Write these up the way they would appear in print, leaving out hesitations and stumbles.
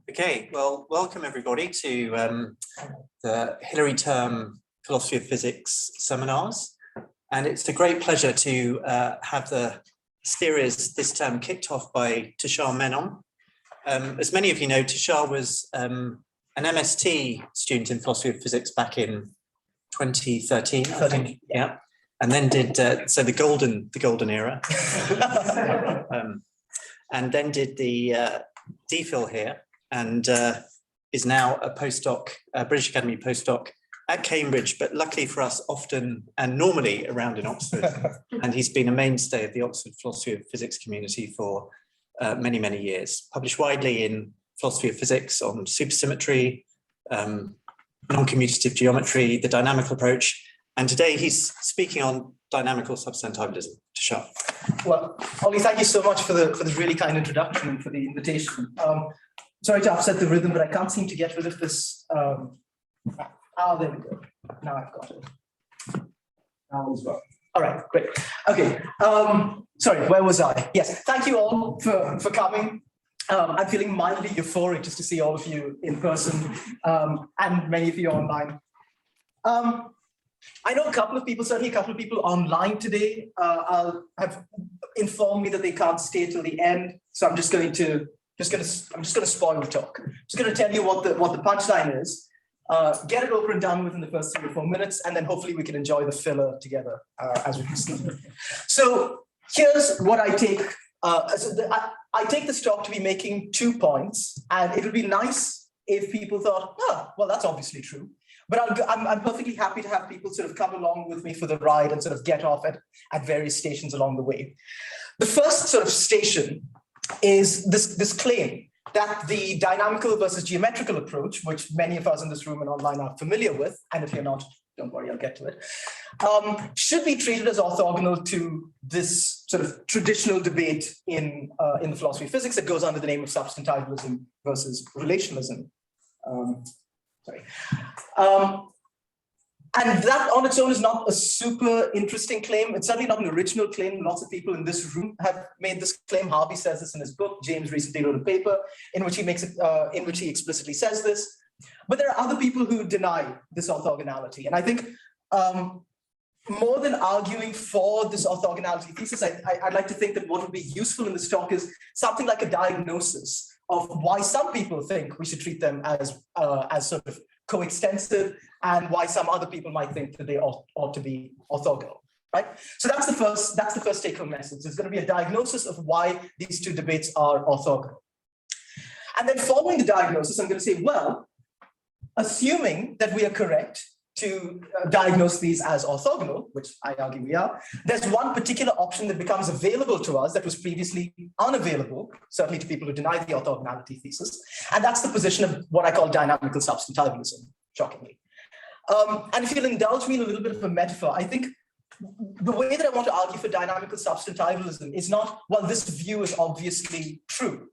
Okay, well, welcome everybody to the Hilary Term Philosophy of Physics seminars. And it's a great pleasure to have the series this term kicked off by Tushar Menon. As many of you know, Tushar was an MST student in philosophy of physics back in 2013, I think. Yeah. And then did, so the golden era. And then did the DPhil here, and is now a postdoc, a British Academy postdoc at Cambridge, but luckily for us, often and normally around in Oxford. And he's been a mainstay of the Oxford philosophy of physics community for many, many years. Published widely in philosophy of physics on supersymmetry, non-commutative geometry, the dynamical approach. And today he's speaking on dynamical substantivalism. Tushar. Well, Ollie, thank you so much for the really kind introduction and for the invitation. Sorry to upset the rhythm, but I can't seem to get rid of this. There we go. Now I've got it. Now as well. All right, great. Okay. Sorry, where was I? Yes, thank you all for coming. I'm feeling mildly euphoric just to see all of you in person and many of you online. I know a couple of people, certainly a couple of people online today have informed me that they can't stay till the end. So I'm just going to spoil the talk. I'm just going to tell you what the punchline is. Get it over and done with in the first 3 or 4 minutes, and then hopefully we can enjoy the filler together as we proceed. So here's what I take. I take this talk to be making 2 points, and it would be nice if people thought, oh, well, that's obviously true. But I'm perfectly happy to have people sort of come along with me for the ride and sort of get off at various stations along the way. The first sort of station is this claim that the dynamical versus geometrical approach, which many of us in this room and online are familiar with, and if you're not, don't worry, I'll get to it, should be treated as orthogonal to this sort of traditional debate in the philosophy of physics that goes under the name of substantivalism versus relationalism. And that on its own is not a super interesting claim. It's certainly not an original claim. Lots of people in this room have made this claim. Harvey says this in his book. James recently wrote a paper in which he makes it, in which he explicitly says this. But there are other people who deny this orthogonality. And I think more than arguing for this orthogonality thesis, I'd like to think that what would be useful in this talk is something like a diagnosis of why some people think we should treat them as sort of coextensive, and why some other people might think that they ought to be orthogonal, right? So that's the first take-home message. There's going to be a diagnosis of why these two debates are orthogonal. And then following the diagnosis, I'm going to say, well, assuming that we are correct to diagnose these as orthogonal, which I argue we are, there's one particular option that becomes available to us that was previously unavailable, certainly to people who deny the orthogonality thesis, and that's the position of what I call dynamical substantivalism, shockingly. And if you'll indulge me in a little bit of a metaphor, I think the way that I want to argue for dynamical substantivalism is not, well, this view is obviously true.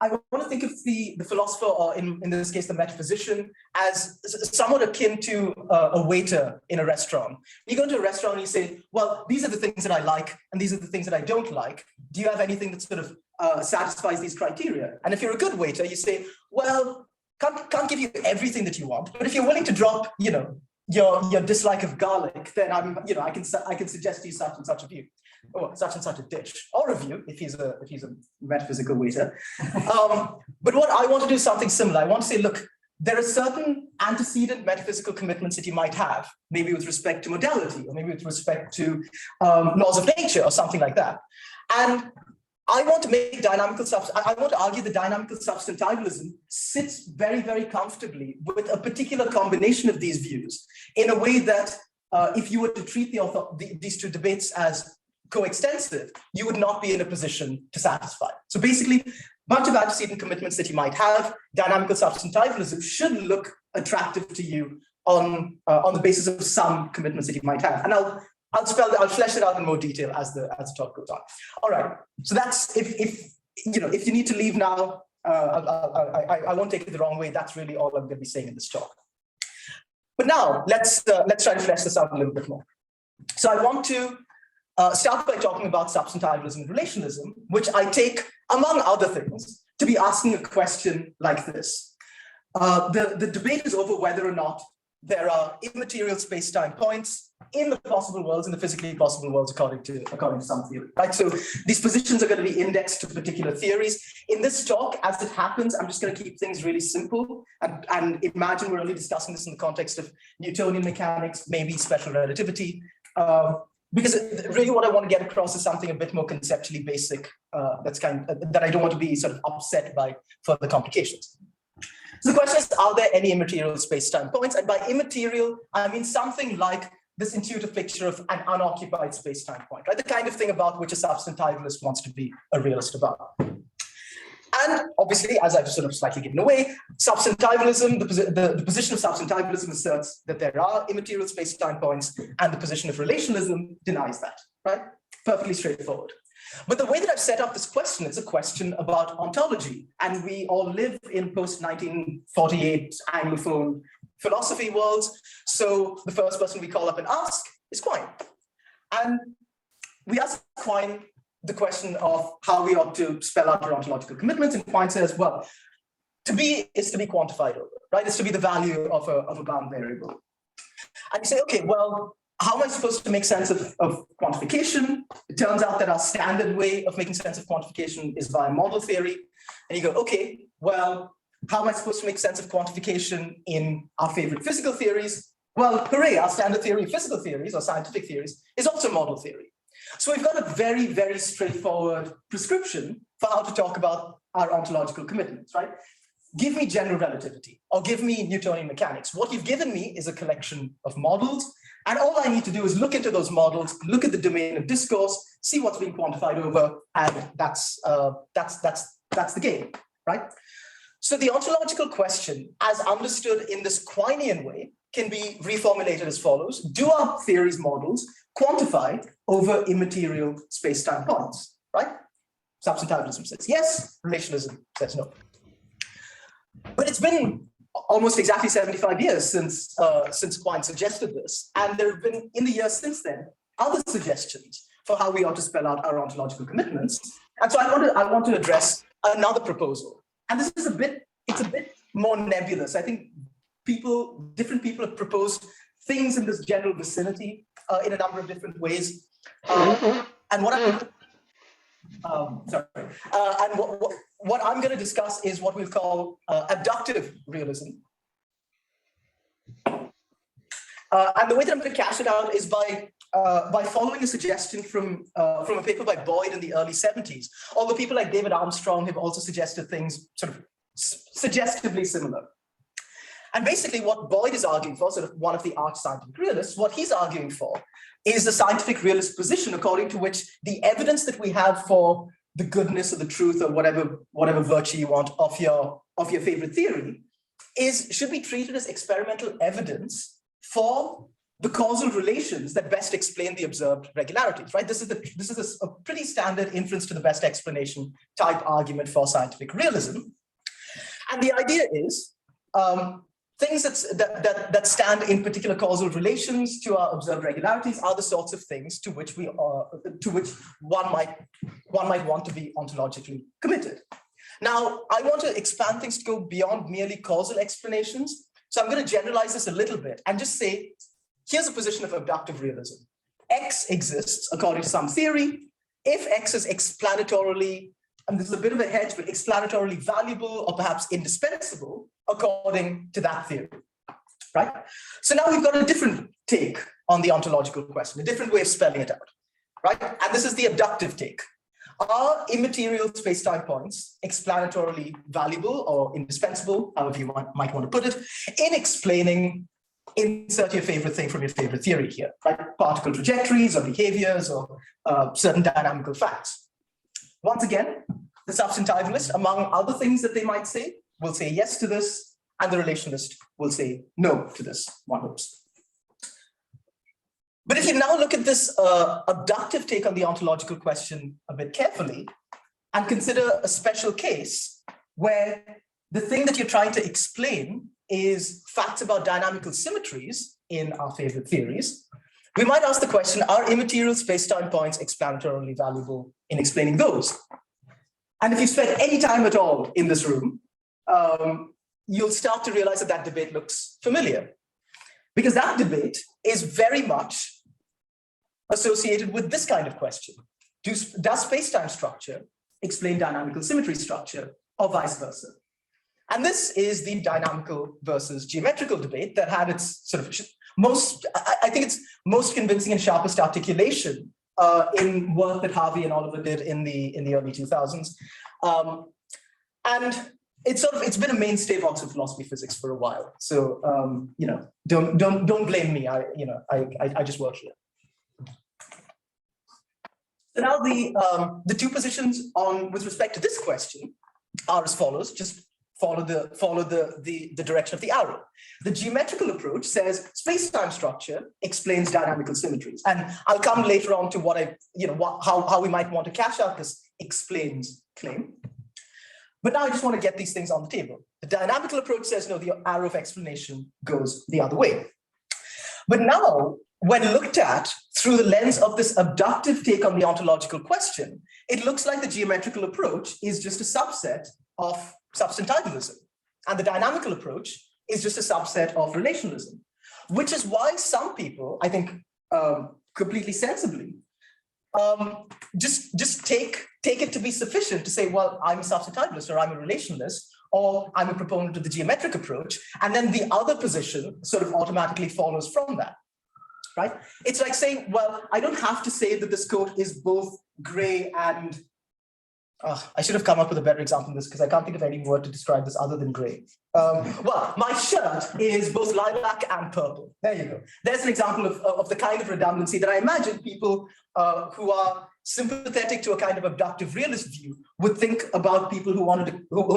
I want to think of the philosopher, or in this case, the metaphysician, as somewhat akin to a waiter in a restaurant. You go to a restaurant and you say, well, these are the things that I like, and these are the things that I don't like. Do you have anything that sort of satisfies these criteria? And if you're a good waiter, you say, well, can't give you everything that you want, but if you're willing to drop, your dislike of garlic, then I can suggest to you such and such a view. Or such and such a dish, or a view, if he's a metaphysical waiter. But what I want to do is something similar. I want to say, look, there are certain antecedent metaphysical commitments that you might have, maybe with respect to modality, or maybe with respect to laws of nature, or something like that. And I want to make I want to argue that dynamical substantivalism sits very, very comfortably with a particular combination of these views in a way that if you were to treat these two debates as coextensive, you would not be in a position to satisfy. So basically, a bunch of antecedent commitments that you might have, dynamical substantivalism should look attractive to you on the basis of some commitments that you might have. And I'll flesh it out in more detail as the talk goes on. All right. So that's if you need to leave now, I won't take it the wrong way. That's really all I'm going to be saying in this talk. But now let's try to flesh this out a little bit more. So I want to start by talking about substantivalism and relationalism, which I take, among other things, to be asking a question like this. The debate is over whether or not there are immaterial space-time points in the possible worlds, in the physically possible worlds, according to some theory, right? So these positions are going to be indexed to particular theories. In this talk, as it happens, I'm just going to keep things really simple and imagine we're only discussing this in the context of Newtonian mechanics, maybe special relativity, because really what I want to get across is something a bit more conceptually basic, that I don't want to be sort of upset by further complications. So the question is, are there any immaterial space-time points? And by immaterial, I mean something like this intuitive picture of an unoccupied space-time point, right? The kind of thing about which a substantivalist wants to be a realist about. And obviously, as I've sort of slightly given away, substantivalism, the position of substantivalism asserts that there are immaterial space-time points, and the position of relationalism denies that, right? Perfectly straightforward. But the way that I've set up this question is a question about ontology. And we all live in post-1948 Anglophone philosophy worlds. So the first person we call up and ask is Quine. And we ask Quine the question of how we ought to spell out our ontological commitments. And Quine says, well, to be is to be quantified over, right? It's to be the value of a bound variable. And you say, okay, well, how am I supposed to make sense of quantification? It turns out that our standard way of making sense of quantification is via model theory. And you go, okay, well, how am I supposed to make sense of quantification in our favorite physical theories? Well, hooray, our standard theory of physical theories or scientific theories is also model theory. So we've got a very, very straightforward prescription for how to talk about our ontological commitments, right? Give me general relativity or give me Newtonian mechanics. What you've given me is a collection of models. And all I need to do is look into those models, look at the domain of discourse, see what's being quantified over, and that's the game, right? So the ontological question, as understood in this Quinean way, can be reformulated as follows. Do our theories models quantify over immaterial space-time points, right? Substantivalism says yes, relationalism says no. But it's been almost exactly 75 years since Quine suggested this. And there have been, in the years since then, other suggestions for how we ought to spell out our ontological commitments. And so I want to address another proposal. And this is it's a bit more nebulous. I think different people have proposed things in this general vicinity in a number of different ways. And what I'm going to discuss is what we'll call abductive realism. And the way that I'm going to cash it out is by following a suggestion from a paper by Boyd in the early 70s. Although people like David Armstrong have also suggested things sort of suggestively similar. And basically what Boyd is arguing for, sort of one of the arch scientific realists, what he's arguing for is the scientific realist position according to which the evidence that we have for the goodness or the truth or whatever virtue you want of your favorite theory should be treated as experimental evidence for the causal relations that best explain the observed regularities, right? This is a pretty standard inference to the best explanation type argument for scientific realism. And the idea is things that stand in particular causal relations to our observed regularities are the sorts of things to which one might want to be ontologically committed. Now, I want to expand things to go beyond merely causal explanations. So I'm going to generalize this a little bit and just say, here's a position of abductive realism. X exists according to some theory. If X is explanatorily, and this is a bit of a hedge, but explanatorily valuable or perhaps indispensable according to that theory, right? So now we've got a different take on the ontological question, a different way of spelling it out, right? And this is the abductive take. Are immaterial space-time points explanatorily valuable or indispensable, however you might want to put it, in explaining, insert your favorite thing from your favorite theory here, right? Particle trajectories or behaviors or certain dynamical facts. Once again, the substantivalist, among other things that they might say, will say yes to this, and the relationalist will say no to this, one hopes. But if you now look at this abductive take on the ontological question a bit carefully, and consider a special case where the thing that you're trying to explain is facts about dynamical symmetries in our favorite theories, we might ask the question, are immaterial space-time points explanatorily valuable in explaining those? And if you spend any time at all in this room, you'll start to realize that that debate looks familiar. Because that debate is very much associated with this kind of question. Does space-time structure explain dynamical symmetry structure, or vice versa? And this is the dynamical versus geometrical debate that had its sort of I think it's most convincing and sharpest articulation in work that Harvey and Oliver did in the early 2000s. And it's been a mainstay of Oxford philosophy physics for a while. So don't blame me. I just work here. So now the two positions with respect to this question are as follows. Just follow the direction of the arrow. The geometrical approach says space-time structure explains dynamical symmetries, and I'll come later on to how we might want to cash out this explains claim. But now I just want to get these things on the table. The dynamical approach says no, the arrow of explanation goes the other way. But now, when looked at through the lens of this abductive take on the ontological question, it looks like the geometrical approach is just a subset of substantivalism. And the dynamical approach is just a subset of relationalism, which is why some people, I think completely sensibly, just take it to be sufficient to say, well, I'm a substantivalist or I'm a relationalist, or I'm a proponent of the geometric approach. And then the other position sort of automatically follows from that. Right? It's like saying, well, I don't have to say that this coat is both gray and, I should have come up with a better example of this because I can't think of any word to describe this other than gray. Well, my shirt is both lilac and purple. There you go. There's an example of the kind of redundancy that I imagine people who are sympathetic to a kind of abductive realist view would think about people who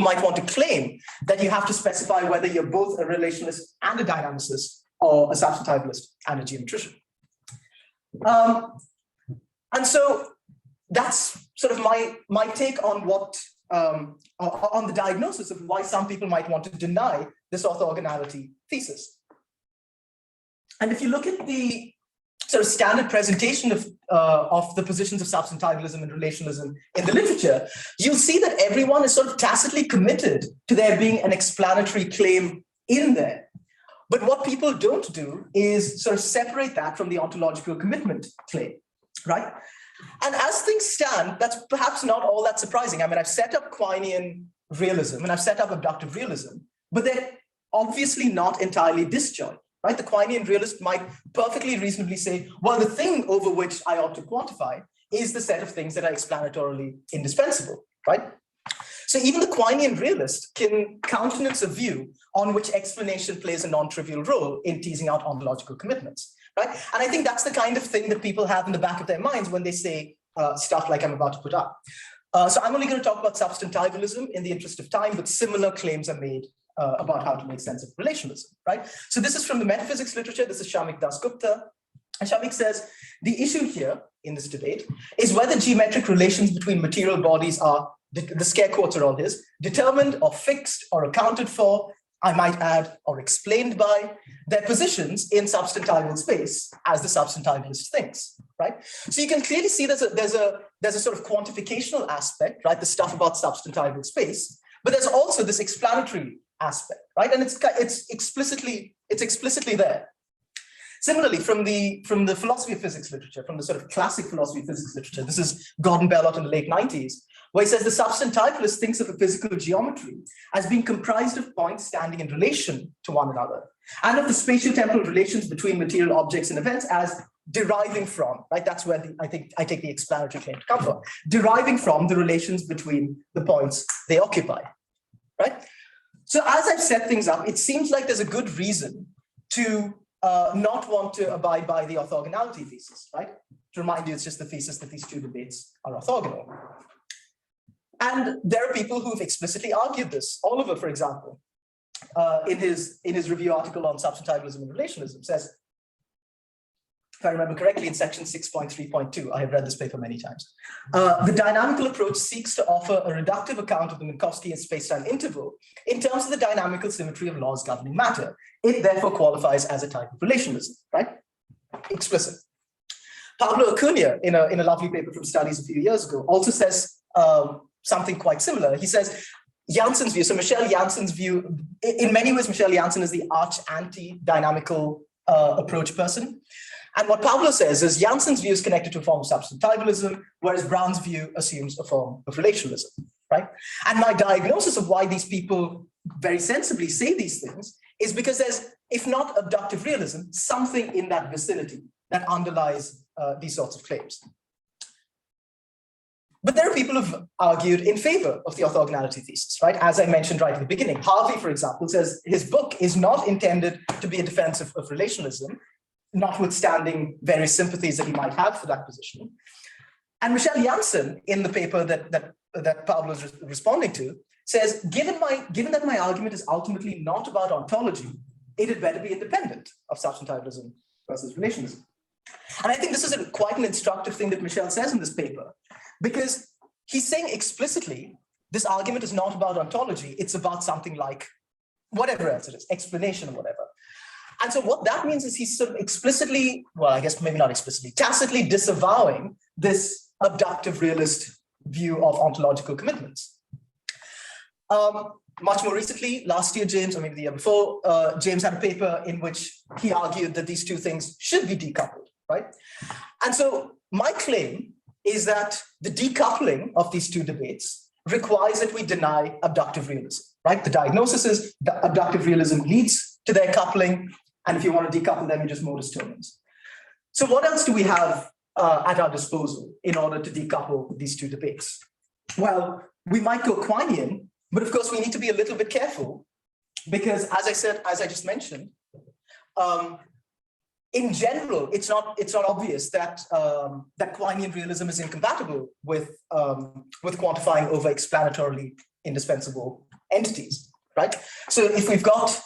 might want to claim that you have to specify whether you're both a relationalist and a dynamicist, or a substantivalist and a geometrician. And so that's sort of my take on on the diagnosis of why some people might want to deny this orthogonality thesis. And if you look at the sort of standard presentation of the positions of substantivalism and relationalism in the literature, you'll see that everyone is sort of tacitly committed to there being an explanatory claim in there. But what people don't do is sort of separate that from the ontological commitment claim, right? And as things stand, that's perhaps not all that surprising. I mean, I've set up Quinean realism and I've set up abductive realism, but they're obviously not entirely disjoint, right? The Quinean realist might perfectly reasonably say, well, the thing over which I ought to quantify is the set of things that are explanatorily indispensable, right? So even the Quinean realist can countenance a view on which explanation plays a non-trivial role in teasing out ontological commitments, right? And I think that's the kind of thing that people have in the back of their minds when they say stuff like I'm about to put up. So I'm only going to talk about substantivalism in the interest of time, but similar claims are made about how to make sense of relationalism, right? So this is from the metaphysics literature. This is Shamik Dasgupta. And Shamik says, the issue here in this debate is whether geometric relations between material bodies are, the scare quotes are all his, determined or fixed or accounted for, I might add, or explained by their positions in substantival space as the substantivalist thinks, right? So you can clearly see there's a sort of quantificational aspect, right? The stuff about substantival space, but there's also this explanatory aspect, right? And it's explicitly there. Similarly, from the philosophy of physics literature, from the sort of classic philosophy of physics literature, this is Gordon Bellot in the late 90s, where he says the substantivalist thinks of a physical geometry as being comprised of points standing in relation to one another, and of the spatiotemporal relations between material objects and events as deriving from, right? That's where I think I take the explanatory claim to come from, deriving from the relations between the points they occupy, right? So as I've set things up, it seems like there's a good reason to not want to abide by the orthogonality thesis, right? To remind you, it's just the thesis that these two debates are orthogonal. And there are people who've explicitly argued this. Oliver, for example, in his review article on substantivalism and relationalism says, if I remember correctly, in section 6.3.2, I have read this paper many times, the dynamical approach seeks to offer a reductive account of the Minkowskian space-time interval in terms of the dynamical symmetry of laws governing matter. It therefore qualifies as a type of relationalism, right? Explicit. Pablo Acuna, in a lovely paper from Studies a few years ago, also says something quite similar. He says, Janssen's view, so Michel Janssen's view, in many ways, Michel Janssen is the arch anti-dynamical approach person. And what Pablo says is Janssen's view is connected to a form of substantivalism, whereas Brown's view assumes a form of relationalism, right? And my diagnosis of why these people very sensibly say these things is because there's, if not abductive realism, something in that vicinity that underlies these sorts of claims. But there are people who've argued in favor of the orthogonality thesis, right? As I mentioned right at the beginning, Harvey, for example, says his book is not intended to be a defense of relationalism, notwithstanding various sympathies that he might have for that position. And Michel Janssen, in the paper that Pablo is responding to, says, given that my argument is ultimately not about ontology, it had better be independent of substantivalism versus relationalism. And I think this is quite an instructive thing that Michel says in this paper, because he's saying explicitly, this argument is not about ontology, it's about something like whatever else it is, explanation or whatever. And so what that means is he's sort of explicitly, well, I guess maybe not explicitly, tacitly disavowing this abductive realist view of ontological commitments. Much more recently, last year, James, or maybe the year before, James had a paper in which he argued that these two things should be decoupled, right? And so my claim is that the decoupling of these two debates requires that we deny abductive realism, right? The diagnosis is that abductive realism leads to their coupling, and if you want to decouple them, you just modus tollens. So what else do we have at our disposal in order to decouple these two debates? Well, we might go Quinean, but of course we need to be a little bit careful because, as I just mentioned, in general, it's not obvious that that Quinean realism is incompatible with quantifying over explanatorily indispensable entities, right? So if we've got,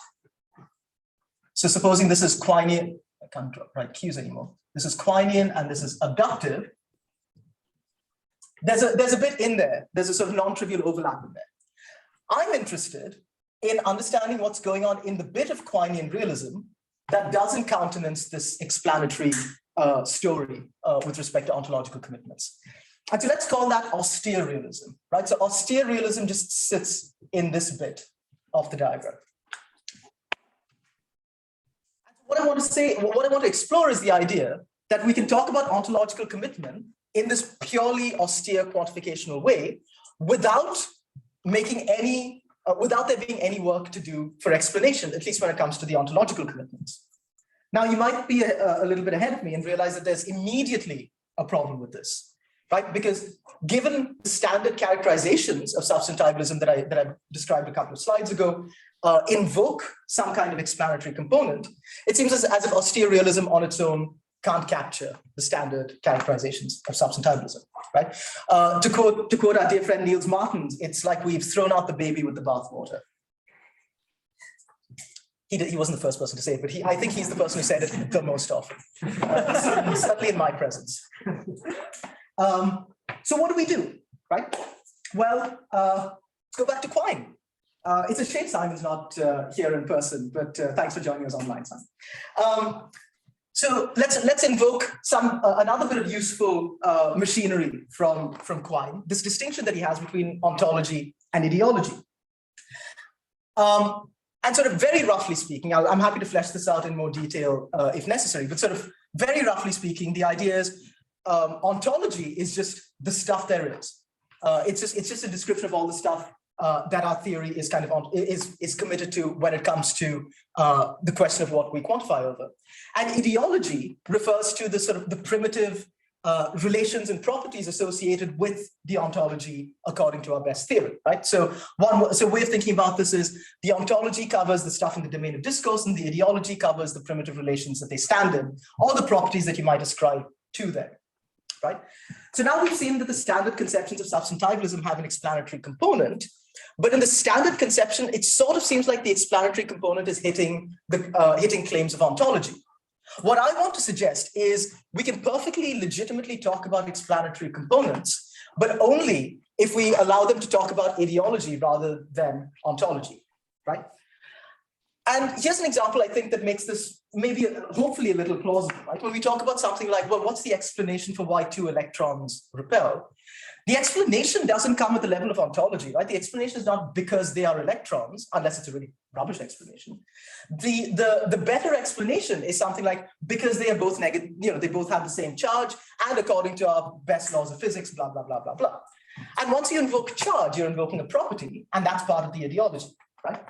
so supposing this is Quinean, I can't write Q's anymore. This is Quinean and this is abductive. There's a bit in there. There's a sort of non-trivial overlap in there. I'm interested in understanding what's going on in the bit of Quinean realism that doesn't countenance this explanatory story with respect to ontological commitments. And so let's call that austere realism, right? So austere realism just sits in this bit of the diagram. What I want to say, what I want to explore is the idea that we can talk about ontological commitment in this purely austere quantificational way without making any, without there being any work to do for explanation, at least when it comes to the ontological commitments. Now, you might be a little bit ahead of me and realize that there's immediately a problem with this, right? Because given the standard characterizations of substantivalism that I described a couple of slides ago, invoke some kind of explanatory component, it seems as if austere realism on its own can't capture the standard characterizations of substantivalism, right? To quote our dear friend Niels Martens, it's like we've thrown out the baby with the bathwater. He wasn't the first person to say it, but I think he's the person who said it the most often, certainly in my presence. So what do we do, right? Well, let's go back to Quine. It's a shame Simon's not here in person, but thanks for joining us online, Simon. So let's invoke another bit of useful machinery from Quine, this distinction that he has between ontology and ideology. And sort of very roughly speaking, I'm happy to flesh this out in more detail if necessary, but sort of very roughly speaking, the idea is ontology is just the stuff there is. It's just a description of all the stuff that our theory is kind of is committed to when it comes to the question of what we quantify over. And ideology refers to the sort of the primitive relations and properties associated with the ontology according to our best theory, right? So a way of thinking about this is the ontology covers the stuff in the domain of discourse and the ideology covers the primitive relations that they stand in, all the properties that you might ascribe to them, right? So now we've seen that the standard conceptions of substantivalism have an explanatory component, but in the standard conception, it sort of seems like the explanatory component is hitting claims of ontology. What I want to suggest is we can perfectly legitimately talk about explanatory components, but only if we allow them to talk about ideology rather than ontology, right? And here's an example I think that makes this maybe hopefully a little plausible, right? When we talk about something like, well, what's the explanation for why two electrons repel? The explanation doesn't come at the level of ontology, right? The explanation is not because they are electrons, unless it's a really rubbish explanation. The better explanation is something like because they are both negative, they both have the same charge, and according to our best laws of physics, blah, blah, blah, blah, blah. And once you invoke charge, you're invoking a property, and that's part of the ideology, right?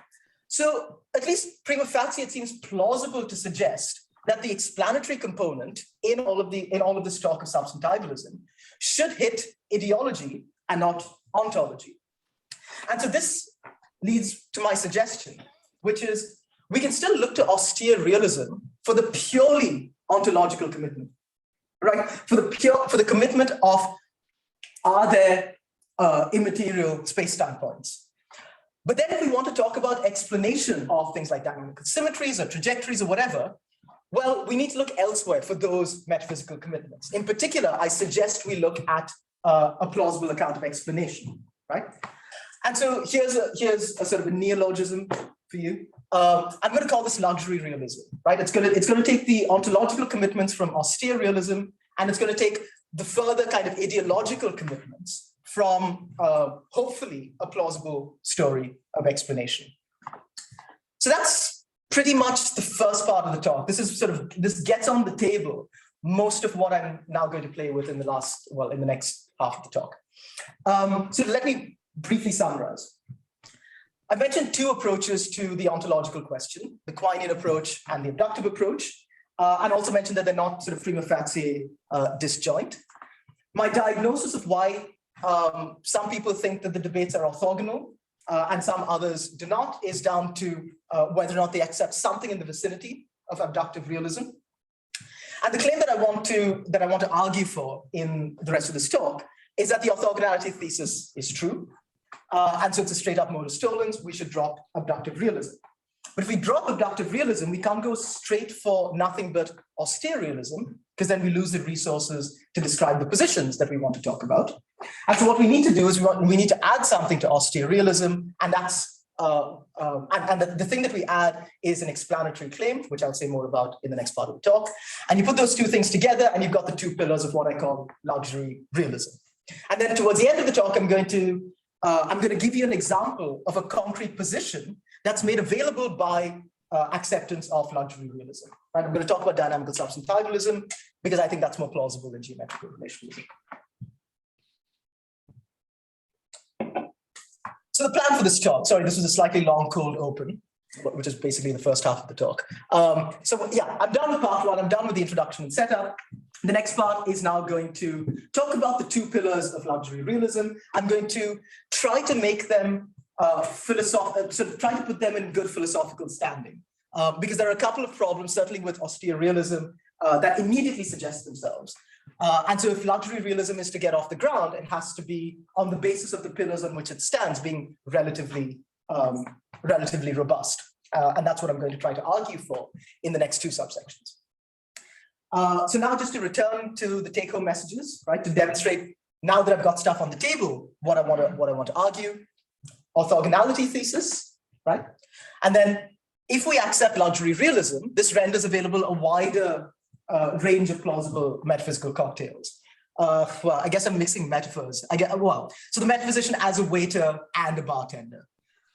So at least prima facie, it seems plausible to suggest that the explanatory component in all of this talk of substantivalism should hit ideology and not ontology. And so this leads to my suggestion, which is we can still look to austere realism for the purely ontological commitment, right? For the commitment of, are there immaterial space-time points? But then if we want to talk about explanation of things like dynamical symmetries or trajectories or whatever, well, we need to look elsewhere for those metaphysical commitments. In particular, I suggest we look at a plausible account of explanation, right? And so here's a sort of a neologism for you. I'm going to call this luxury realism, right? It's going to take the ontological commitments from austere realism, and it's going to take the further kind of ideological commitments from hopefully a plausible story of explanation. So that's pretty much the first part of the talk. This gets on the table most of what I'm now going to play with in the next half of the talk. So let me briefly summarize. I mentioned two approaches to the ontological question, the Quinean approach and the abductive approach, and also mentioned that they're not sort of prima facie disjoint. My diagnosis of why some people think that the debates are orthogonal and some others do not is down to whether or not they accept something in the vicinity of abductive realism. And the claim that I want to argue for in the rest of this talk is that the orthogonality thesis is true. And so it's a straight up modus tollens, we should drop abductive realism. But if we drop abductive realism, we can't go straight for nothing but austere realism, because then we lose the resources to describe the positions that we want to talk about. And so what we need to do is we need to add something to austere realism, and that's the thing that we add is an explanatory claim, which I'll say more about in the next part of the talk. And you put those two things together, and you've got the two pillars of what I call luxury realism. And then towards the end of the talk, I'm going to give you an example of a concrete position that's made available by acceptance of luxury realism. Right? I'm going to talk about dynamical substantivalism because I think that's more plausible than geometrical relationalism. So the plan for this talk, sorry, this was a slightly long cold open, which is basically the first half of the talk. So yeah, I'm done with part one. I'm done with the introduction and setup. The next part is now going to talk about the two pillars of luxury realism. I'm going to try to make them try to put them in good philosophical standing, because there are a couple of problems, certainly with austere realism, that immediately suggest themselves. And so if luxury realism is to get off the ground, it has to be on the basis of the pillars on which it stands being relatively robust. And that's what I'm going to try to argue for in the next two subsections. So now just to return to the take-home messages, right, to demonstrate now that I've got stuff on the table, what I want to argue. Orthogonality thesis, right? And then if we accept luxury realism, this renders available a wider range of plausible metaphysical cocktails. Well, I guess I'm mixing metaphors. So the metaphysician as a waiter and a bartender,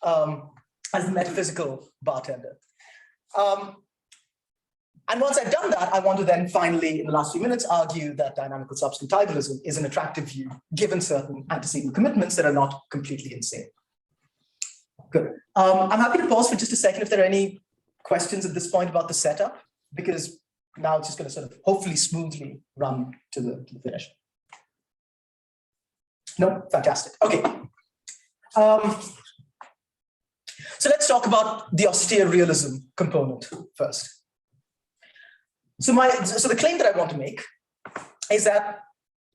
as the metaphysical bartender. And once I've done that, I want to then finally, in the last few minutes, argue that dynamical substantivalism is an attractive view, given certain antecedent commitments that are not completely insane. Good. I'm happy to pause for just a second if there are any questions at this point about the setup, because now it's just going to sort of hopefully smoothly run to the finish. No? Fantastic. Okay. So let's talk about the austere realism component first. So the claim that I want to make is that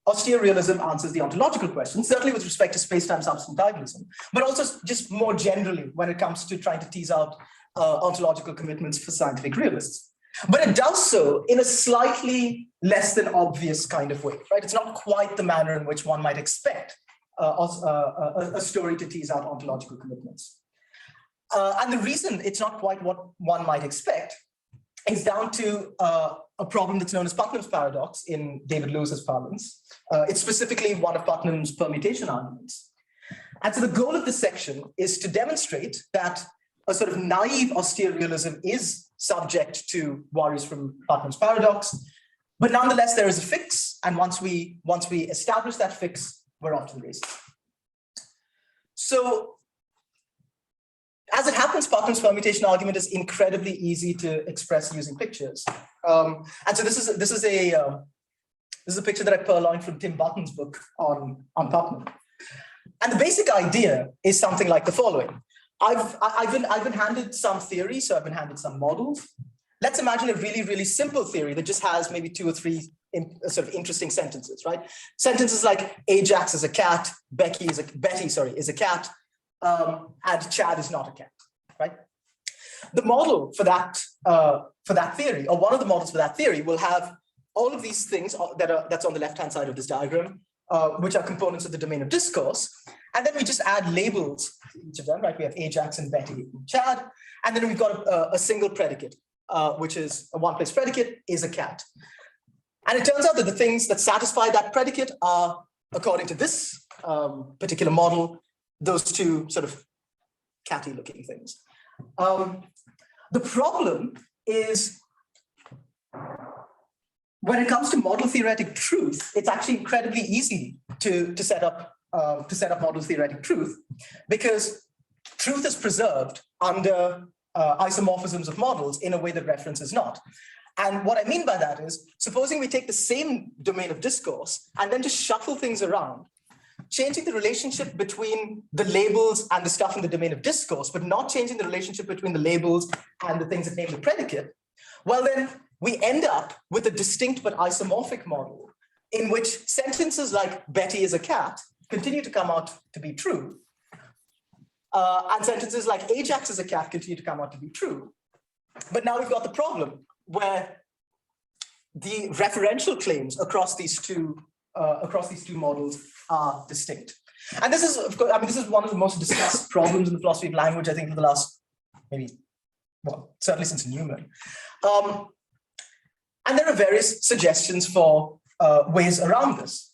austere realism answers the ontological question, certainly with respect to space-time substantivalism, but also just more generally when it comes to trying to tease out ontological commitments for scientific realists. But it does so in a slightly less than obvious kind of way, right? It's not quite the manner in which one might expect a story to tease out ontological commitments. And the reason it's not quite what one might expect is down to a problem that's known as Putnam's paradox in David Lewis's parlance. It's specifically one of Putnam's permutation arguments. And so the goal of this section is to demonstrate that a sort of naive austere realism is subject to worries from Putnam's paradox, but nonetheless there is a fix, and once we establish that fix, we're off to the races. So, as it happens, Putnam's permutation argument is incredibly easy to express using pictures, and so this is a picture that I purloined from Tim Button's book on Putnam, and the basic idea is something like the following. I've been handed some theory, so I've been handed some models. Let's imagine a really, really simple theory that just has maybe 2 or 3 sort of interesting sentences, right? Sentences like Ajax is a cat, Betty is a cat, and Chad is not a cat, right? The model for that theory, or one of the models for that theory, will have all of these things that's on the left-hand side of this diagram, which are components of the domain of discourse. And then we just add labels to each of them, right? We have Ajax and Betty and Chad. And then we've got a single predicate, which is a one-place predicate, is a cat. And it turns out that the things that satisfy that predicate are, according to this particular model, those 2 sort of catty-looking things. The problem is, when it comes to model theoretic truth, it's actually incredibly easy to set up model theoretic truth, because truth is preserved under isomorphisms of models in a way that reference is not. And what I mean by that is, supposing we take the same domain of discourse and then just shuffle things around, changing the relationship between the labels and the stuff in the domain of discourse, but not changing the relationship between the labels and the things that name the predicate, well then we end up with a distinct but isomorphic model in which sentences like Betty is a cat continue to come out to be true. And sentences like Ajax is a cat continue to come out to be true. But now we've got the problem where the referential claims across these two models are distinct. And this is, of course, this is one of the most discussed problems in the philosophy of language, I think, for the last certainly since Newman. And there are various suggestions for ways around this.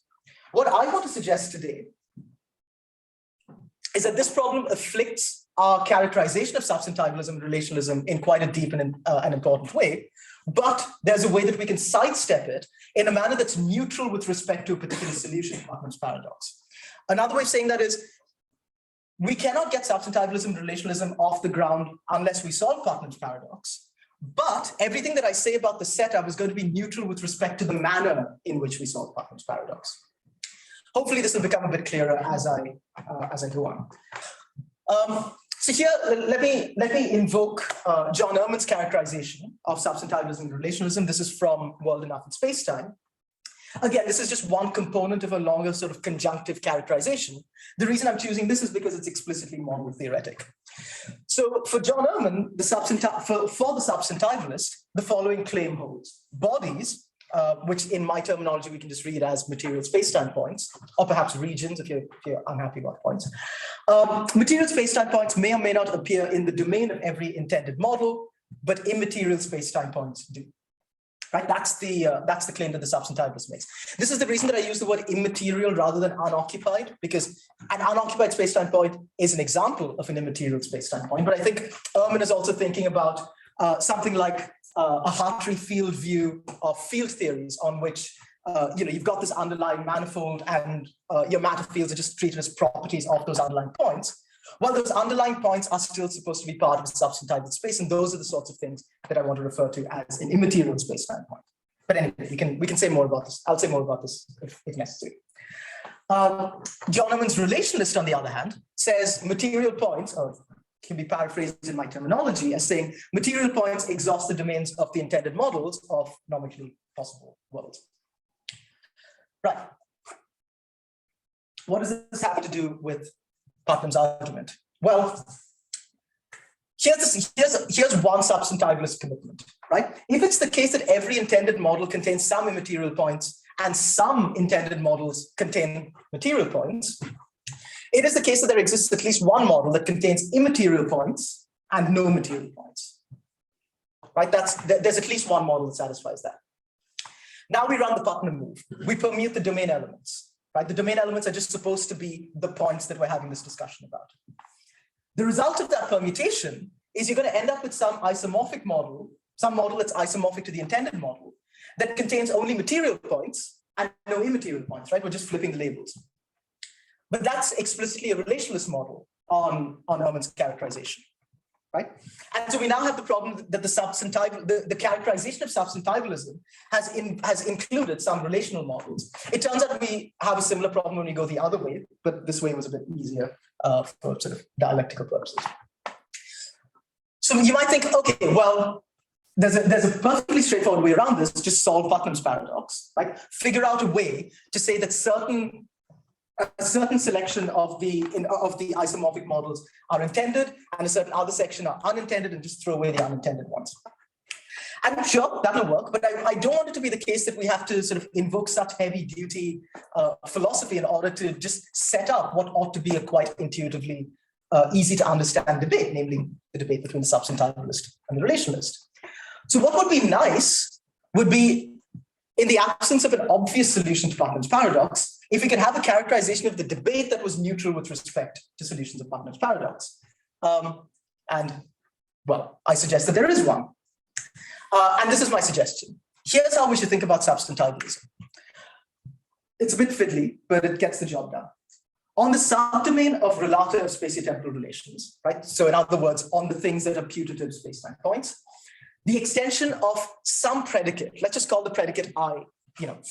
What I want to suggest today is that this problem afflicts our characterization of substantivalism relationalism in quite a deep and an important way, but there's a way that we can sidestep it in a manner that's neutral with respect to a particular solution to Putnam's paradox. Another way of saying that is, we cannot get substantivalism relationalism off the ground unless we solve Putnam's paradox, but everything that I say about the setup is going to be neutral with respect to the manner in which we solve Putnam's paradox. Hopefully this will become a bit clearer as I go on. So here, let me invoke John Earman's characterization of substantivalism relationalism. This is from World Enough in Spacetime. Again, this is just one component of a longer sort of conjunctive characterization. The reason I'm choosing this is because it's explicitly model theoretic. So for John Earman, for the substantivalist, the following claim holds. Bodies, which in my terminology we can just read as material spacetime points, or perhaps regions if you're unhappy about points. Material spacetime points may or may not appear in the domain of every intended model, but immaterial spacetime points do. Right? That's the claim that the substantivalist makes. This is the reason that I use the word immaterial rather than unoccupied, because an unoccupied spacetime point is an example of an immaterial spacetime point. But I think Earman is also thinking about something like a Hartree field view of field theories on which you've got this underlying manifold and your matter fields are just treated as properties of those underlying points. Well, those underlying points are still supposed to be part of a substantival space, and those are the sorts of things that I want to refer to as an immaterial spacetime point. But anyway, we can say more about this. I'll say more about this if necessary. John Earman's relationalist, on the other hand, says material points, or can be paraphrased in my terminology as saying material points exhaust the domains of the intended models of nomically possible worlds. Right. What does this have to do with Putnam's argument? Well, here's one substantivalist commitment, right? If it's the case that every intended model contains some immaterial points and some intended models contain material points, it is the case that there exists at least one model that contains immaterial points and no material points. right? There's at least one model that satisfies that. Now we run the Putnam move. We permute the domain elements, right? The domain elements are just supposed to be the points that we're having this discussion about. The result of that permutation is you're going to end up with some isomorphic model, some model that's isomorphic to the intended model that contains only material points and no immaterial points, right? We're just flipping the labels. But that's explicitly a relationalist model on Earman's characterization, right? And so we now have the problem that the characterization of substantivalism has included some relational models. It turns out we have a similar problem when we go the other way, but this way was a bit easier for sort of dialectical purposes. So you might think, okay, well, there's a perfectly straightforward way around this, just solve Putnam's paradox, right? Figure out a way to say that a certain selection of the isomorphic models are intended and a certain other section are unintended, and just throw away the unintended ones. And sure, that'll work, but I don't want it to be the case that we have to sort of invoke such heavy duty philosophy in order to just set up what ought to be a quite intuitively easy to understand debate, namely the debate between the substantivalist and the relationalist. So what would be nice would be, in the absence of an obvious solution to Putnam's paradox, if we could have a characterization of the debate that was neutral with respect to solutions of Putnam's paradox. And well, I suggest that there is one. And this is my suggestion. Here's how we should think about substantivalism. It's a bit fiddly, but it gets the job done. On the subdomain of relative spatiotemporal relations, right? So in other words, on the things that are putative spacetime points, the extension of some predicate, let's just call the predicate I,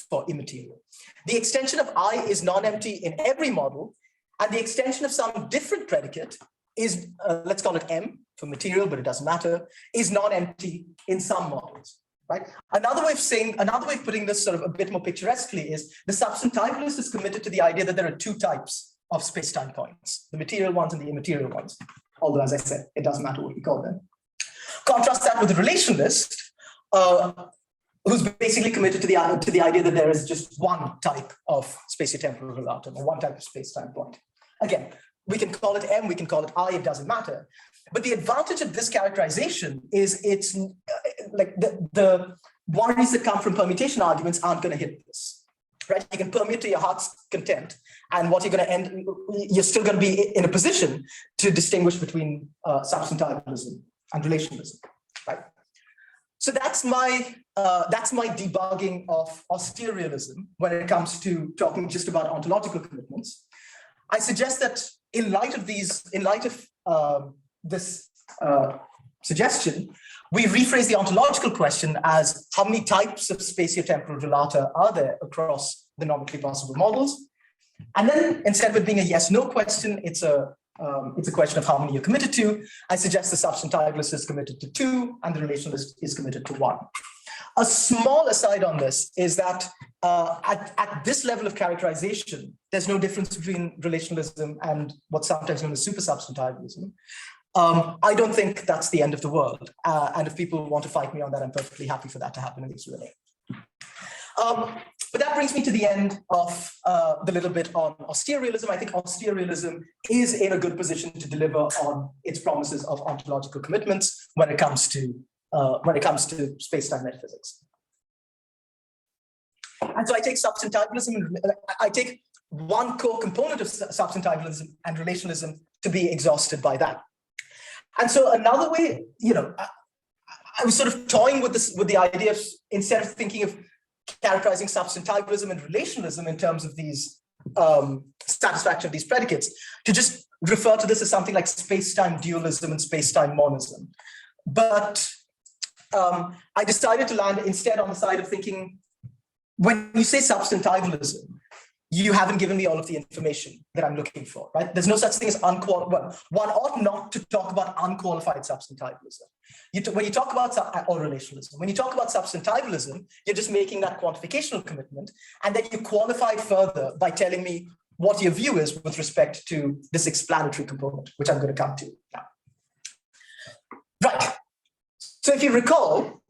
for immaterial. The extension of I is non-empty in every model, and the extension of some different predicate is, let's call it M for material, but it doesn't matter, is non-empty in some models, right? Another way of putting this sort of a bit more picturesquely is the substantivalist is committed to the idea that there are two types of space-time points, the material ones and the immaterial ones. Although, as I said, it doesn't matter what we call them. Contrast that with the relationalist, who's basically committed to the idea that there is just one type of spatiotemporal relatum, or one type of space-time point. Again, we can call it M, we can call it I, it doesn't matter. But the advantage of this characterization is it's like the worries that come from permutation arguments aren't going to hit this, right? You can permute to your heart's content, and what you're still going to be in a position to distinguish between substantivalism and relationalism, right? So that's my debugging of austere realism when it comes to talking just about ontological commitments. I suggest that in light of this suggestion, we rephrase the ontological question as how many types of spatiotemporal relata are there across the normally possible models? And then instead of it being a yes/no question, it's a question of how many you're committed to. I suggest the substantivalist is committed to 2 and the relationalist is committed to 1. A small aside on this is that at this level of characterization, there's no difference between relationalism and what's sometimes known as super substantivalism. I don't think that's the end of the world. And if people want to fight me on that, I'm perfectly happy for that to happen in the Q&A. But that brings me to the end of the little bit on austere realism. I think austere realism is in a good position to deliver on its promises of ontological commitments when it comes to space-time metaphysics. And so I take substantivalism, I take one core component of substantivalism and relationalism to be exhausted by that. And so another way, I was sort of toying with the idea of, instead of thinking of characterizing substantivalism and relationalism in terms of these satisfaction of these predicates, to just refer to this as something like space-time dualism and space-time monism. But I decided to land instead on the side of thinking, when you say substantivalism, you haven't given me all of the information that I'm looking for, right? There's no such thing as unqualified. One ought not to talk about unqualified substantivalism. When you talk about or relationalism, when you talk about substantivalism, you're just making that quantificational commitment, and then you qualify it further by telling me what your view is with respect to this explanatory component, which I'm going to come to now. Right. So if you recall,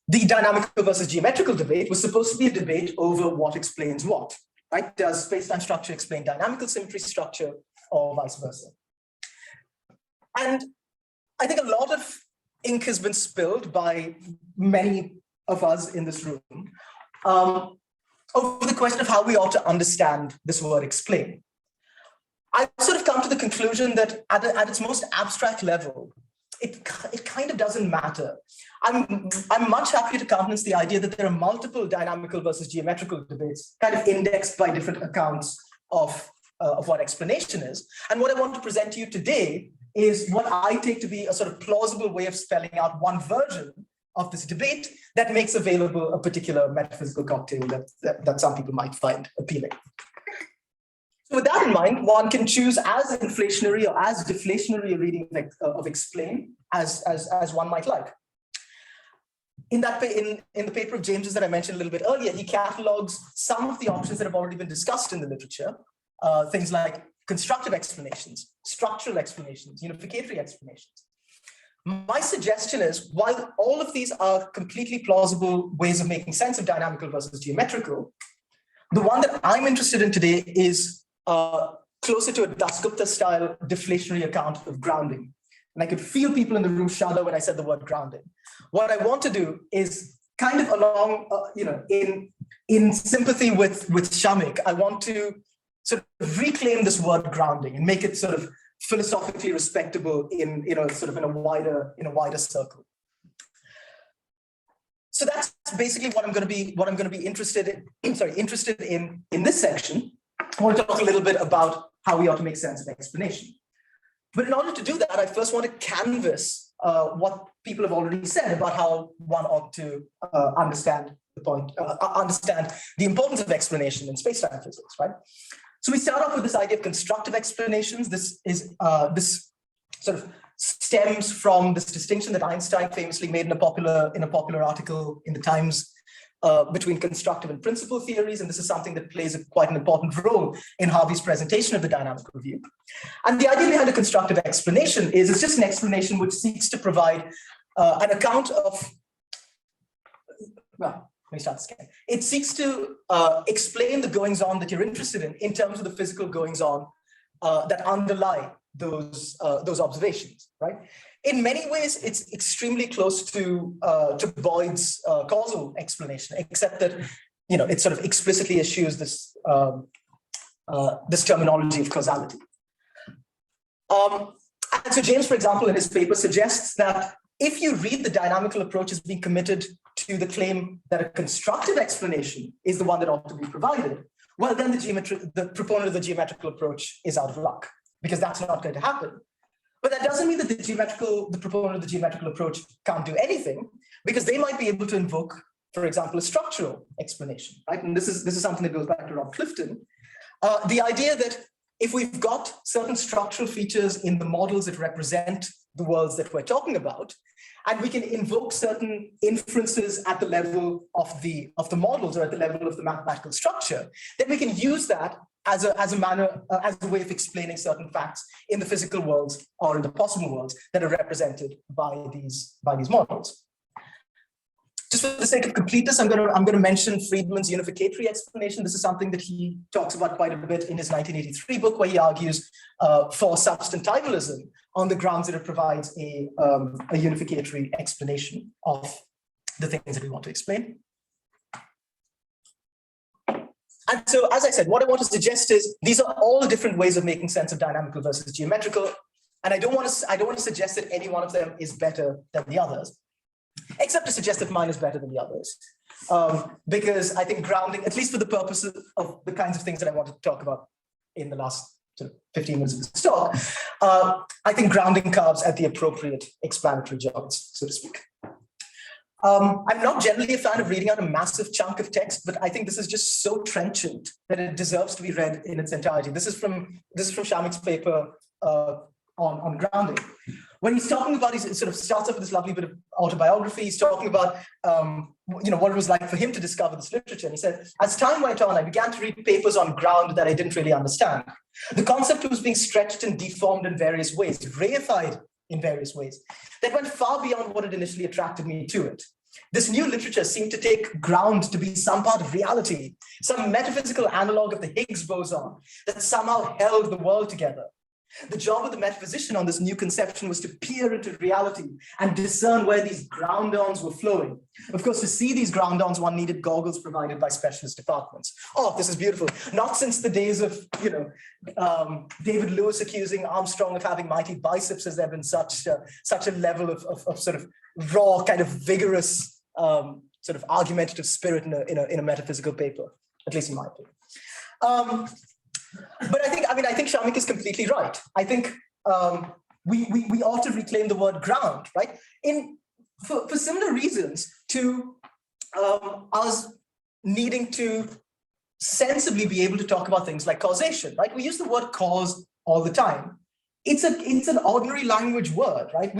the dynamical versus geometrical debate was supposed to be a debate over what explains what, right? Does space-time structure explain dynamical symmetry structure or vice versa? And I think a lot of ink has been spilled by many of us in this room over the question of how we ought to understand this word explain. I've sort of come to the conclusion that at its most abstract level, it kind of doesn't matter. I'm much happier to countenance the idea that there are multiple dynamical versus geometrical debates kind of indexed by different accounts of what explanation is. And what I want to present to you today is what I take to be a sort of plausible way of spelling out one version of this debate that makes available a particular metaphysical cocktail that some people might find appealing. So with that in mind, one can choose as inflationary or as deflationary a reading of explain as one might like. In the paper of James's that I mentioned a little bit earlier, he catalogues some of the options that have already been discussed in the literature, things like constructive explanations, structural explanations, unificatory explanations. My suggestion is, while all of these are completely plausible ways of making sense of dynamical versus geometrical, the one that I'm interested in today is closer to a Dasgupta style deflationary account of grounding. And I could feel people in the room shudder when I said the word grounding. What I want to do is kind of along, in sympathy with Shamik, I want to sort of reclaim this word grounding and make it sort of philosophically respectable in a wider circle. So that's basically what I'm going to be interested in this section. I want to talk a little bit about how we ought to make sense of explanation. But in order to do that, I first want to canvass what people have already said about how one ought to understand the importance of explanation in spacetime physics, right? So we start off with this idea of constructive explanations. This sort of stems from this distinction that Einstein famously made in a popular article in the Times between constructive and principal theories, and this is something that plays quite an important role in Harvey's presentation of the dynamical view. And the idea behind a constructive explanation is it's just an explanation which seeks to provide an account of, well, let me start this again. It seeks to explain the goings-on that you're interested in terms of the physical goings-on that underlie those observations, right? In many ways, it's extremely close to Boyd's causal explanation, except that it sort of explicitly eschews this this terminology of causality. And so James, for example, in his paper suggests that if you read the dynamical approach as being committed to the claim that a constructive explanation is the one that ought to be provided, well, then the proponent of the geometrical approach is out of luck, because that's not going to happen. But that doesn't mean that the proponent of the geometrical approach can't do anything, because they might be able to invoke, for example, a structural explanation, right? And this is something that goes back to Rob Clifton. The idea that if we've got certain structural features in the models that represent the worlds that we're talking about, and we can invoke certain inferences at the level of the models or at the level of the mathematical structure, then we can use that as a way of explaining certain facts in the physical worlds or in the possible worlds that are represented by these models. Just for the sake of completeness, I'm going to mention Friedman's unificatory explanation. This is something that he talks about quite a bit in his 1983 book, where he argues for substantivalism on the grounds that it provides a unificatory explanation of the things that we want to explain. And so, as I said, what I want to suggest is these are all the different ways of making sense of dynamical versus geometrical, and I don't want to suggest that any one of them is better than the others, except to suggest that mine is better than the others, because I think grounding, at least for the purposes of the kinds of things that I wanted to talk about in the last sort of 15 minutes of this talk, I think grounding carves at the appropriate explanatory joints, so to speak. I'm not generally a fan of reading out a massive chunk of text, but I think this is just so trenchant that it deserves to be read in its entirety. This is from Shamik's paper on grounding. When he's talking about, he sort of starts off with this lovely bit of autobiography. He's talking about what it was like for him to discover this literature. And he said, as time went on, I began to read papers on ground that I didn't really understand. The concept was being stretched and deformed in various ways, reified in various ways, that went far beyond what had initially attracted me to it. This new literature seemed to take ground to be some part of reality, some metaphysical analog of the Higgs boson that somehow held the world together. The job of the metaphysician on this new conception was to peer into reality and discern where these ground-ons were flowing. Of course, to see these ground-ons, one needed goggles provided by specialist departments. Oh, this is beautiful. Not since the days of, David Lewis accusing Armstrong of having mighty biceps has there been such a level of sort of raw, kind of vigorous, sort of argumentative spirit in a metaphysical paper, at least in my opinion. But I think Shamik is completely right. I think we ought to reclaim the word ground, right? For similar reasons to us needing to sensibly be able to talk about things like causation, right? We use the word cause all the time. It's an ordinary language word, right?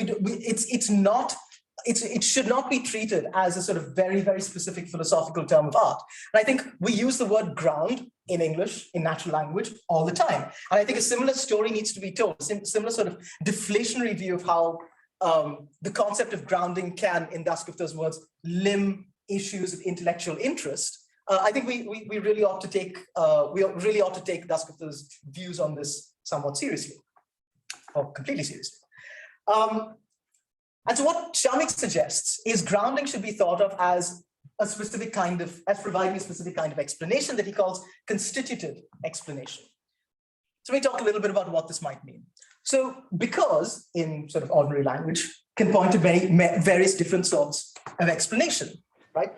It should not be treated as a sort of very, very specific philosophical term of art. And I think we use the word ground in English, in natural language, all the time. And I think a similar story needs to be told, similar sort of deflationary view of how the concept of grounding can, in Dasgupta's words, limb issues of intellectual interest. I think we really ought to take Dasgupta's views on this somewhat seriously, or completely seriously. And so what Shamik suggests is grounding should be thought of as providing a specific kind of explanation that he calls constitutive explanation. So we talk a little bit about what this might mean. So because in sort of ordinary language can point to various different sorts of explanation, right?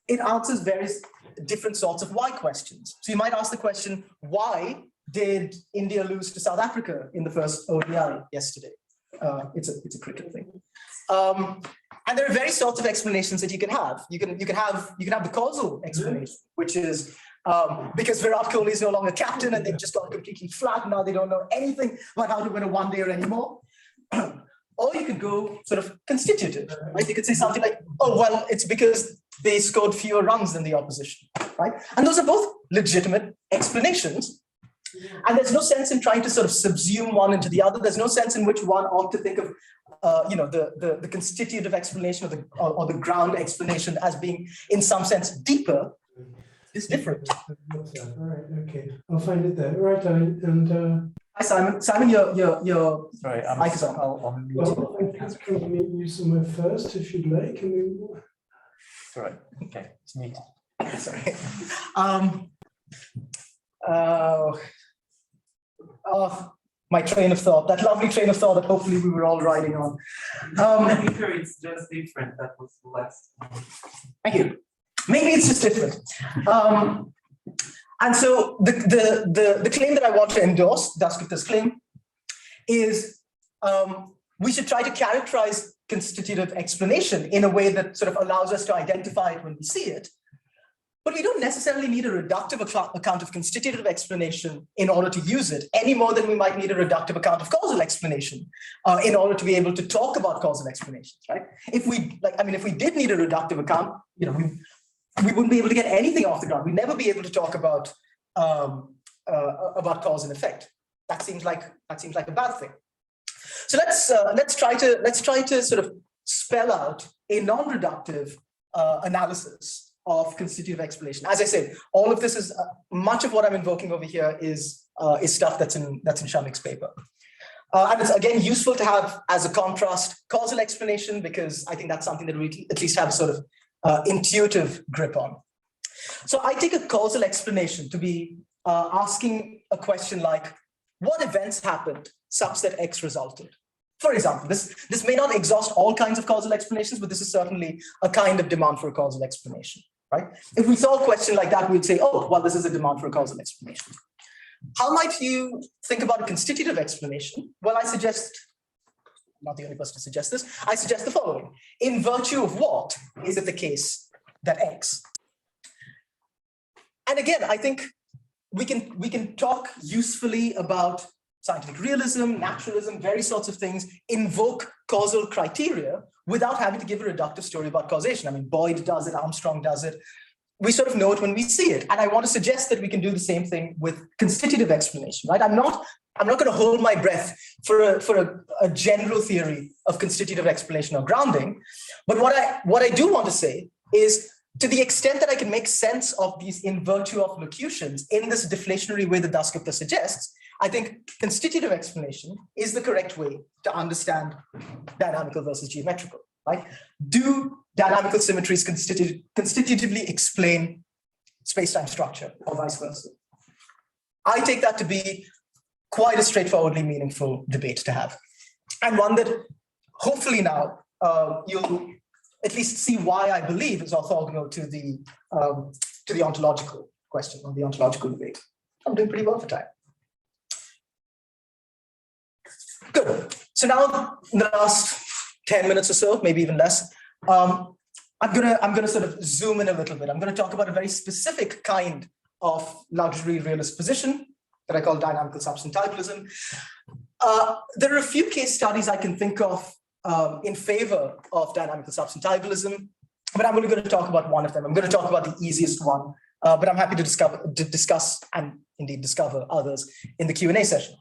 It answers various different sorts of why questions. So you might ask the question, why did India lose to South Africa in the first ODI yesterday? It's a cricket thing. And there are various sorts of explanations that you can have. You can have the causal explanation, which is because Virat Kohli is no longer captain and they've just gone completely flat. Now they don't know anything about how to win a one-dayer anymore. Or you could go sort of constitutive, right? You could say something like, oh, well, it's because they scored fewer runs than the opposition, right? And those are both legitimate explanations. And there's no sense in trying to sort of subsume one into the other. There's no sense in which one ought to think of, the constitutive explanation or the ground explanation as being, in some sense, deeper. It's different. All right. Okay. I'll find it there. Right. And hi, Simon. Simon, your sorry, mic is on. I'll mute well, I can meet you somewhere first if you'd like. I mean, right. Okay. It's muted. Sorry. My train of thought, that lovely train of thought that hopefully we were all riding on. I'm sure it's just different. That was the last. Thank you. Maybe it's just different. And so the claim that I want to endorse, Dasgupta's claim, is we should try to characterize constitutive explanation in a way that sort of allows us to identify it when we see it. But we don't necessarily need a reductive account of constitutive explanation in order to use it, any more than we might need a reductive account of causal explanation in order to be able to talk about causal explanations, right? If we did need a reductive account, we wouldn't be able to get anything off the ground. We'd never be able to talk about cause and effect. That seems like a bad thing. So let's try to sort of spell out a non-reductive analysis of constitutive explanation. As I said, all of this is much of what I'm invoking over here is stuff that's in Shamik's paper. And it's again useful to have as a contrast causal explanation, because I think that's something that we at least have a sort of intuitive grip on. So I take a causal explanation to be asking a question like, what events happened such that X resulted? For example, this may not exhaust all kinds of causal explanations, but this is certainly a kind of demand for a causal explanation, right? If we saw a question like that, we'd say, oh, well, this is a demand for a causal explanation. How might you think about a constitutive explanation? Well, I suggest, I'm not the only person to suggest this, I suggest the following. In virtue of what is it the case that X? And again, I think we can talk usefully about scientific realism, naturalism, various sorts of things, invoke causal criteria without having to give a reductive story about causation. I mean, Boyd does it, Armstrong does it. We sort of know it when we see it. And I want to suggest that we can do the same thing with constitutive explanation, right? I'm not going to hold my breath for a general theory of constitutive explanation or grounding. But what I do want to say is, to the extent that I can make sense of these in virtue of locutions in this deflationary way that Dasgupta suggests, I think constitutive explanation is the correct way to understand dynamical versus geometrical, right? Do dynamical symmetries constitutively explain space-time structure or vice versa? I take that to be quite a straightforwardly meaningful debate to have, and one that hopefully now you'll at least see why I believe is orthogonal to the ontological question or the ontological debate. I'm doing pretty well for time. Good. So now, in the last 10 minutes or so, maybe even less, I'm gonna sort of zoom in a little bit. I'm gonna talk about a very specific kind of luxury realist position that I call dynamical substantivalism. There are a few case studies I can think of in favor of dynamical substantivalism, but I'm only going to talk about one of them. I'm going to talk about the easiest one, but I'm happy to discuss and indeed discover others in the Q&A session.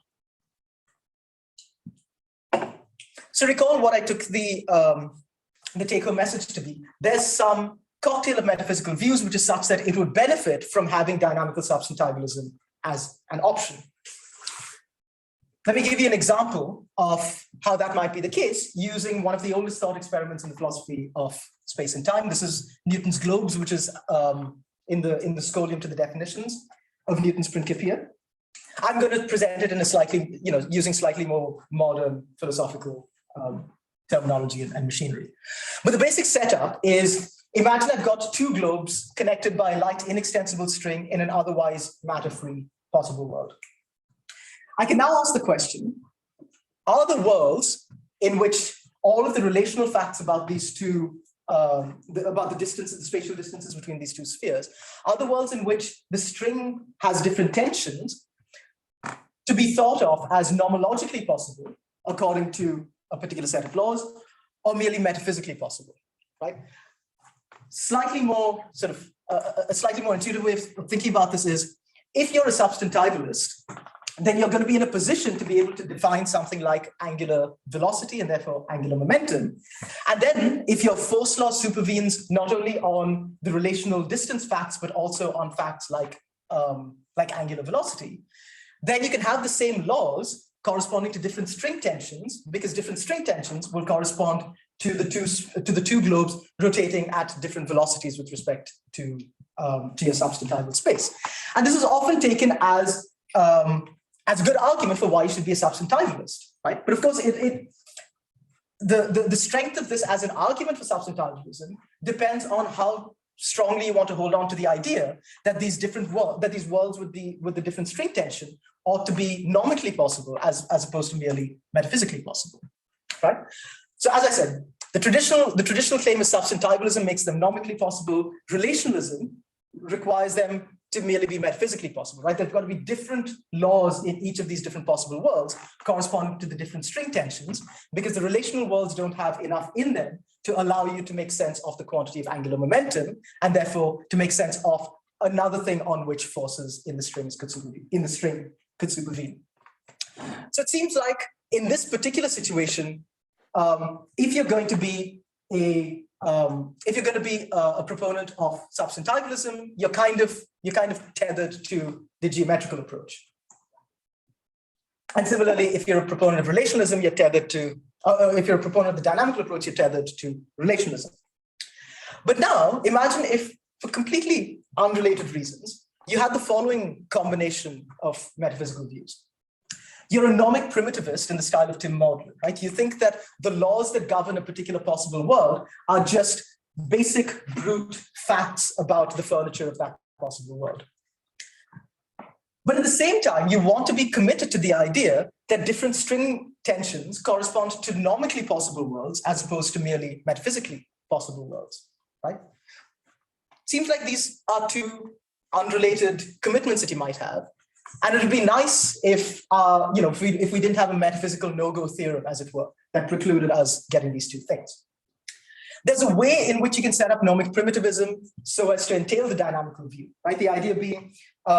So recall what I took the take-home message to be. There's some cocktail of metaphysical views which is such that it would benefit from having dynamical substantivalism as an option. Let me give you an example of how that might be the case using one of the oldest thought experiments in the philosophy of space and time. This is Newton's globes, which is in the scholium to the definitions of Newton's Principia. I'm going to present it in a slightly, using slightly more modern philosophical terminology and machinery. But the basic setup is, imagine I've got two globes connected by a light inextensible string in an otherwise matter-free possible world. I can now ask the question, are the worlds in which all of the relational facts about these two, about the distances, the spatial distances between these two spheres, are the worlds in which the string has different tensions to be thought of as nomologically possible according to a particular set of laws, or merely metaphysically possible, right? Slightly more sort of, a slightly more intuitive way of thinking about this is, if you're a substantivalist, then you're going to be in a position to be able to define something like angular velocity and therefore angular momentum. And then if your force law supervenes not only on the relational distance facts, but also on facts like angular velocity, then you can have the same laws corresponding to different string tensions, because different string tensions will correspond to the two globes rotating at different velocities with respect to your substantival space. And this is often taken as a good argument for why you should be a substantivalist, right? But of course, the strength of this as an argument for substantivalism depends on how strongly you want to hold on to the idea that these worlds with the different string tension ought to be nomically possible as opposed to merely metaphysically possible, right? So as I said, the traditional claim is substantivalism makes them nomically possible. Relationalism requires them to merely be metaphysically possible, right? There've got to be different laws in each of these different possible worlds corresponding to the different string tensions, because the relational worlds don't have enough in them to allow you to make sense of the quantity of angular momentum, and therefore to make sense of another thing on which forces in the string could supervene. So it seems like in this particular situation, if you're going to be a proponent of substantivalism, you're kind of tethered to the geometrical approach. And similarly, if you're a proponent of relationalism, you're tethered to, if you're a proponent of the dynamical approach, you're tethered to relationalism. But now, imagine if, for completely unrelated reasons, you had the following combination of metaphysical views. You're a nomic primitivist in the style of Tim Maudlin, right? You think that the laws that govern a particular possible world are just basic brute facts about the furniture of that possible world. But at the same time, you want to be committed to the idea that different string tensions correspond to nomically possible worlds as opposed to merely metaphysically possible worlds, right? Seems like these are two unrelated commitments that you might have. And it would be nice if, if we didn't have a metaphysical no-go theorem, as it were, that precluded us getting these two things. There's a way in which you can set up nomic primitivism so as to entail the dynamical view, right? The idea being,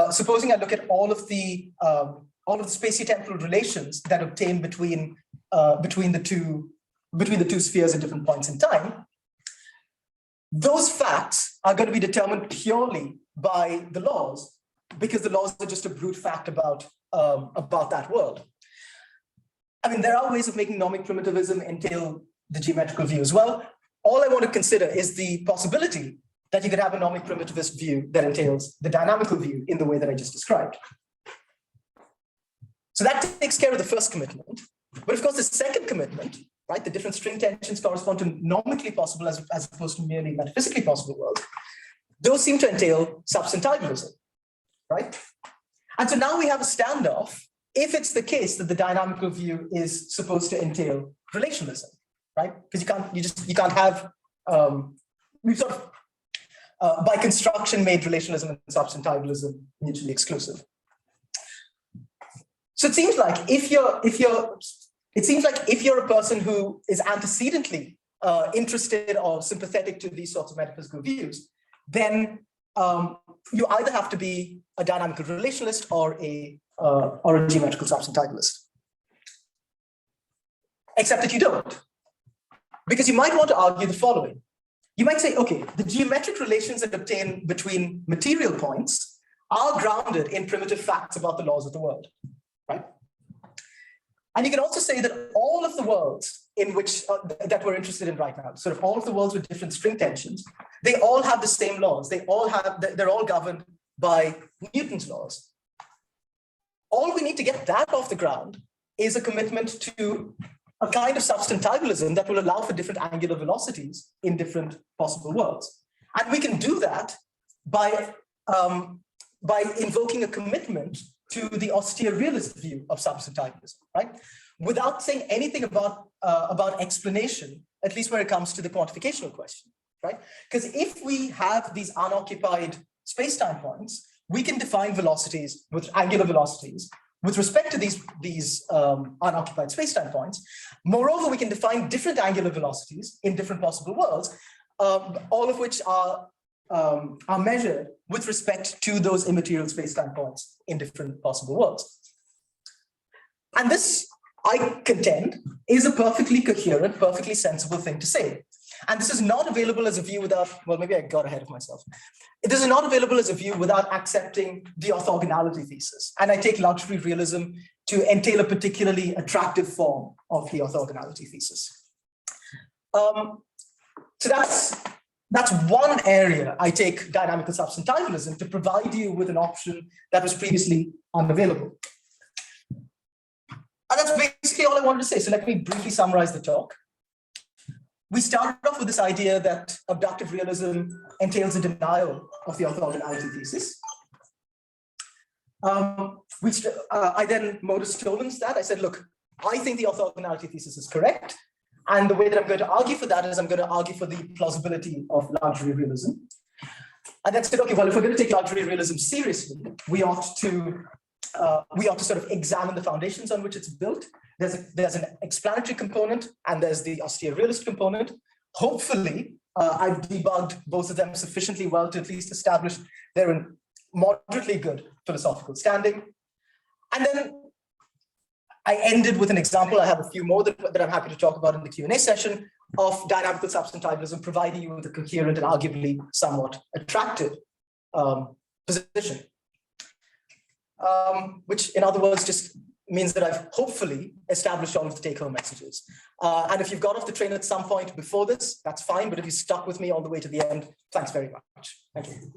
supposing I look at all of the spatiotemporal relations that obtain between the two spheres at different points in time, those facts are going to be determined purely by the laws, because the laws are just a brute fact about about that world. I mean, there are ways of making nomic primitivism entail the geometrical view as well. All I want to consider is the possibility that you could have a nomic primitivist view that entails the dynamical view in the way that I just described. So that takes care of the first commitment. But of course, the second commitment, right, the different string tensions correspond to nomically possible as opposed to merely metaphysically possible worlds. Those seem to entail substantivalism, right? And so now we have a standoff if it's the case that the dynamical view is supposed to entail relationalism, right? Because you can't have, we've sort of, by construction, made relationalism and substantivalism mutually exclusive. So it seems like if you're a person who is antecedently interested or sympathetic to these sorts of metaphysical views, then you either have to be a dynamical relationalist or a geometrical substantivalist. Except that you don't. Because you might want to argue the following. You might say, okay, the geometric relations that obtain between material points are grounded in primitive facts about the laws of the world, right? And you can also say that all of the worlds in which that we're interested in right now, sort of all of the worlds with different string tensions, they all have the same laws. They're all governed by Newton's laws. All we need to get that off the ground is a commitment to a kind of substantivalism that will allow for different angular velocities in different possible worlds. And we can do that by invoking a commitment to the austere realist view of substantivalism, right? Without saying anything about explanation, at least when it comes to the quantificational question, right? Because if we have these unoccupied spacetime points, we can define velocities with angular velocities with respect to these unoccupied spacetime points. Moreover, we can define different angular velocities in different possible worlds, all of which are measured with respect to those immaterial spacetime points in different possible worlds. And this, I contend, is a perfectly coherent, perfectly sensible thing to say. And this is not available as a view without, well, maybe I got ahead of myself. This is not available as a view without accepting the orthogonality thesis. And I take luxury realism to entail a particularly attractive form of the orthogonality thesis. So that's one area I take dynamical substantivalism to provide you with an option that was previously unavailable. And that's basically all I wanted to say. So let me briefly summarize the talk. We started off with this idea that abductive realism entails a denial of the orthogonality thesis. I then modus tollens that. I said, look, I think the orthogonality thesis is correct. And the way that I'm going to argue for that is I'm going to argue for the plausibility of luxury realism. And then said, okay, well, if we're going to take luxury realism seriously, we ought to sort of examine the foundations on which it's built. There's an explanatory component and there's the austere realist component. Hopefully, I've debugged both of them sufficiently well to at least establish they're in moderately good philosophical standing. And then I ended with an example. I have a few more that I'm happy to talk about in the Q&A session of dynamical substantivalism, providing you with a coherent and arguably somewhat attractive position. Which in other words just means that I've hopefully established all of the take-home messages. And if you've got off the train at some point before this, that's fine. But if you stuck with me all the way to the end, thanks very much. Thank you.